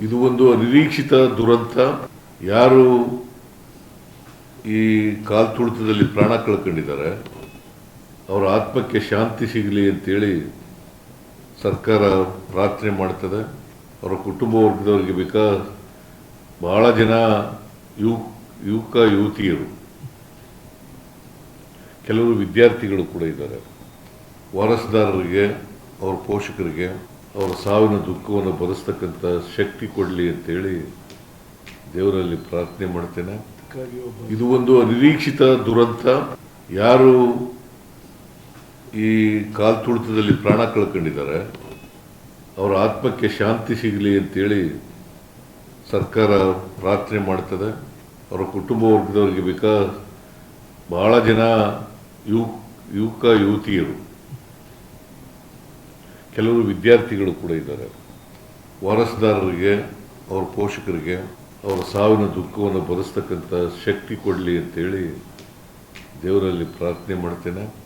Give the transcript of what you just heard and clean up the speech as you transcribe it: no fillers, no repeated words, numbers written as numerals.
ಇದು ಒಂದು ಅನಿರೀಕ್ಷಿತ ದುರಂತ. ಯಾರು ಈ ಕಾಲ್ತುಳಿತದಲ್ಲಿ ಪ್ರಾಣ ಕಳ್ಕೊಂಡಿದ್ದಾರೆ ಅವರ ಆತ್ಮಕ್ಕೆ ಶಾಂತಿ ಸಿಗಲಿ ಅಂತೇಳಿ ಸರ್ಕಾರ ಪ್ರಾರ್ಥನೆ ಮಾಡ್ತದೆ. ಅವರ ಕುಟುಂಬ ವರ್ಗದವರಿಗೆ ಬಹಳ ಜನ ಯುವಕ ಯುವತಿಯರು, ಕೆಲವರು ವಿದ್ಯಾರ್ಥಿಗಳು ಕೂಡ ಇದ್ದಾರೆ. ವಾರಸುದಾರರಿಗೆ, ಅವರ ಪೋಷಕರಿಗೆ ಅವರ ಸಾವಿನ ದುಃಖವನ್ನು ಭರಿಸ್ತಕ್ಕಂಥ ಶಕ್ತಿ ಕೊಡಲಿ ಅಂತೇಳಿ ದೇವರಲ್ಲಿ ಪ್ರಾರ್ಥನೆ ಮಾಡ್ತೇನೆ. ಇದು ಒಂದು ಅನಿರೀಕ್ಷಿತ ದುರಂತ. ಯಾರು ಈ ಕಾಲ್ತುಳಿತದಲ್ಲಿ ಪ್ರಾಣ ಕಳ್ಕೊಂಡಿದ್ದಾರೆ ಅವರ ಆತ್ಮಕ್ಕೆ ಶಾಂತಿ ಸಿಗಲಿ ಅಂತೇಳಿ ಸರ್ಕಾರ ಪ್ರಾರ್ಥನೆ ಮಾಡ್ತದೆ. ಅವರ ಕುಟುಂಬ ವರ್ಗದವರಿಗೆ ಬಹಳ ಜನ ಯುವಕ ಯುವತಿಯರು, ಕೆಲವರು ವಿದ್ಯಾರ್ಥಿಗಳು ಕೂಡ ಇದ್ದಾರೆ. ವಾರಸುದಾರರಿಗೆ, ಅವರ ಪೋಷಕರಿಗೆ ಅವರ ಸಾವಿನ ದುಃಖವನ್ನು ಭರಿಸ್ತಕ್ಕಂಥ ಶಕ್ತಿ ಕೊಡಲಿ ಅಂತೇಳಿ ದೇವರಲ್ಲಿ ಪ್ರಾರ್ಥನೆ ಮಾಡ್ತೇನೆ.